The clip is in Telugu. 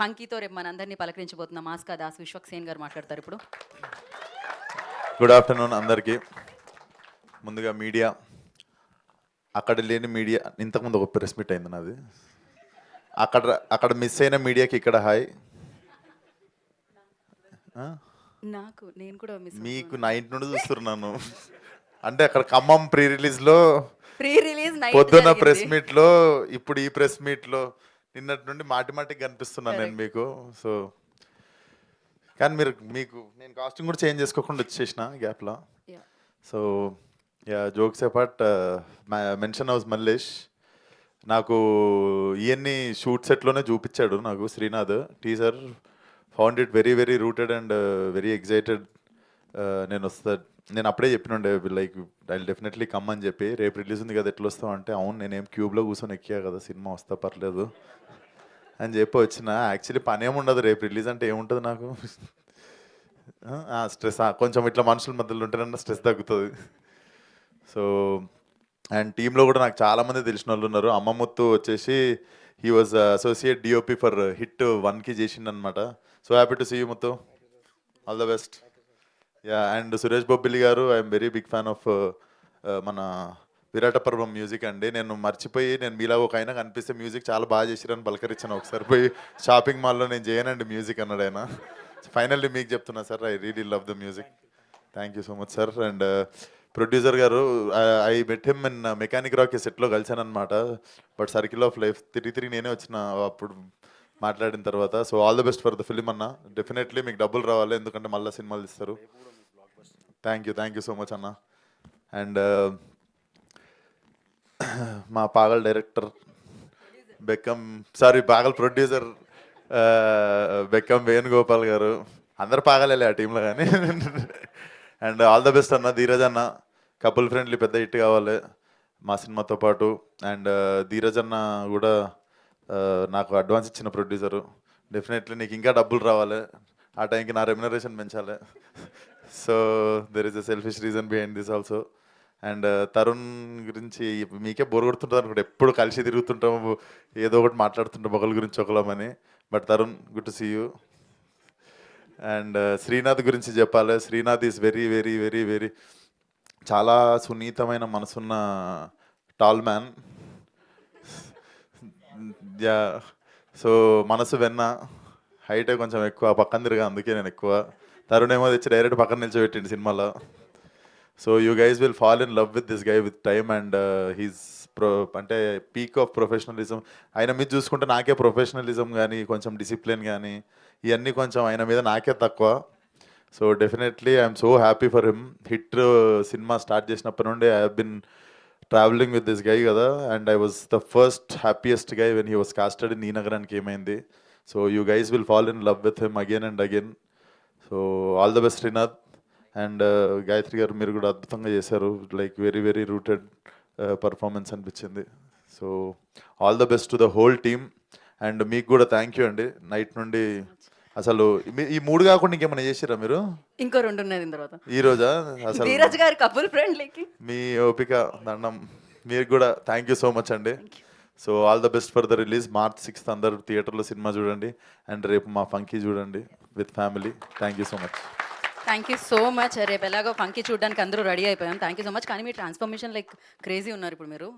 ఫంకీతో రేపు మనందరినీ పలకరించబోతున్న మాస్కా దాస్ విశ్వక్సేన్ గారు మాట్లాడతారు ఇప్పుడు. గుడ్ ఆఫ్టర్నూన్ అందరికీ. ముందుగా మీడియా, అక్కడ లేని మీడియా, ఇంతకుముందు ఒక ప్రెస్ మీట్ అయింది నాది, అక్కడ అక్కడ మిస్ అయిన మీడియాకి ఇక్కడ హాయ్. నేను కూడా మీకు నైట్ నుండి చూస్తున్నాను. అంటే అక్కడ ఖమ్మం ప్రీ రిలీజ్లో, ప్రీ రిలీజ్ పొద్దున్న ప్రెస్ మీట్లో, ఇప్పుడు ఈ ప్రెస్ మీట్లో నిన్నటి నుండి మాటి మాటికి కనిపిస్తున్నాను నేను మీకు. సో కానీ మీకు నేను కాస్ట్యూమ్ కూడా చేంజ్ చేసుకోకుండా వచ్చేసిన గ్యాప్లో. So yeah, jokes apart, mansion house Mallesh నాకు ఇవన్నీ షూట్ సెట్లోనే చూపించాడు నాకు Srinath. Teaser found it very very rooted and very excited. నేను అప్పుడే చెప్పినండే లైక్ ఐ డెఫినెట్లీ కమ్ అని చెప్పి. రేపు రిలీజ్ ఉంది కదా ఎట్లా వస్తావు అంటే, అవును నేనేం క్యూబ్లో కూర్చొని ఎక్కా కదా, సినిమా వస్తా పర్లేదు అని చెప్పి వచ్చిన. యాక్చువల్లీ పని ఏముండదు, రేపు రిలీజ్ అంటే ఏముంటుంది నాకు, స్ట్రెస్ కొంచెం ఇట్లా మనుషుల మధ్యలో ఉంటేనన్నా స్ట్రెస్ తగ్గుతుంది. సో అండ్ టీంలో కూడా నాకు చాలామంది తెలిసిన వాళ్ళు ఉన్నారు. అమ్మముత్తు వచ్చేసి he was associate DOP for Hit 1కి చేసిండనమాట. So happy to see you Muthu, all the best. Yeah, and Suresh Bobbili గారు, I'm very big fan of మన విరాట పర్వం మ్యూజిక్ అండి. నేను మర్చిపోయి, నేను మీలా ఒక అయినా కనిపిస్తే మ్యూజిక్ చాలా బాగా చేసిరని పలకరించాను. ఒకసారి పోయి షాపింగ్ మాల్లో నేను చేయనండి మ్యూజిక్ అన్నాడు ఆయన. ఫైనల్లీ మీకు చెప్తున్నా sir, I really love the music. Thank you so much sir. And producer గారు, I met him in Mechanic Rocky సెట్లో కలిసాను అనమాట. బట్ సర్కిల్ ఆఫ్ లైఫ్ తిరిగి నేనే వచ్చిన అప్పుడు మాట్లాడిన తర్వాత. So all the best for the film అన్న. డెఫినెట్లీ మీకు డబ్బులు రావాలి, ఎందుకంటే మళ్ళీ సినిమాలు ఇస్తారు. థ్యాంక్ యూ సో మచ్ అన్న. అండ్ మా పాగల్ డైరెక్టర్ పాగల్ ప్రొడ్యూసర్ బెక్కం వేణుగోపాల్ గారు, అందరు పాగలేలే ఆ టీంలో కానీ. అండ్ ఆల్ ద బెస్ట్ అన్న. ధీరజ్ అన్న, కపుల్ ఫ్రెండ్లీ పెద్ద హిట్ కావాలి మా సినిమాతో పాటు. అండ్ ధీరజ్ అన్న కూడా నాకు అడ్వాన్స్ ఇచ్చిన ప్రొడ్యూసరు. డెఫినెట్లీ నీకు ఇంకా డబ్బులు రావాలి, ఆ టైంకి నా రెమ్యునరేషన్ పెంచాలి. So there is a selfish reason behind this also. And Tarun గురించి మీకే బోర్ కొడుతుంటుంది అనుకుంటే, ఎప్పుడు కలిసి తిరుగుతుంటాము, ఏదో ఒకటి మాట్లాడుతుంటాం ఒకరి గురించి ఒకళ్ళమని. But Tarun, good to see you. And Srinath గురించి చెప్పాలి. Srinath is very very very very చాలా సున్నితమైన మనసున్న టాల్ మ్యాన్. యా, సో మనసు వెన్న, హైటే కొంచెం ఎక్కువ, పక్కన తిరిగా, అందుకే నేను ఎక్కువ. తరుణ్ ఏమో తెచ్చి డైరెక్ట్ పక్కన నిల్చోబెట్టిండు సినిమాలో. So you guys will fall in love with this guy with time. And he's అంటే పీక్ ఆఫ్ ప్రొఫెషనలిజం. ఆయన మీద చూసుకుంటే నాకే ప్రొఫెషనలిజం కానీ, కొంచెం డిసిప్లిన్ కానీ, ఇవన్నీ కొంచెం ఆయన మీద నాకే తక్కువ. So definitely I'm so happy for him. Hit సినిమా స్టార్ట్ చేసినప్పటి నుండి I have been travelling with this guy కదా. And I was the first happiest guy when he was casted in ఈ నగరానికి ఏమైంది. So you guys will fall in love with him again and again. So all the best Srinath. And Gayatri గారు, మీరు కూడా అద్భుతంగా చేశారు. Like very very rooted performance అనిపించింది. So all the best to the whole team. And మీకు కూడా థ్యాంక్ యూ అండి. నైట్ నుండి అసలు ఈ 3 కాకుండా ఇంకేమైనా చేసిరా మీరు? ఇంకో 2 ఉన్నాయి తర్వాత. ఈ రోజా? అసలు ధీరజ్ గారి కపుల్ ఫ్రెండ్లీకి మీ ఓపిక దండం. మీరు కూడా థ్యాంక్ యూ సో మచ్ అండి. So all the best for the release. March 6th అందరు థియేటర్లో సినిమా చూడండి. అండ్ రేపు మా ఫంకీ చూడండి with family. Thank you so much. Thank you so much. రేపు ఎలాగో ఫంకీ చూడడానికి అందరూ రెడీ అయిపోయాం. Thank you so much. కానీ మీ ట్రాన్స్ఫర్మేషన్ లైక్ క్రేజీ ఉన్నారు ఇప్పుడు మీరు.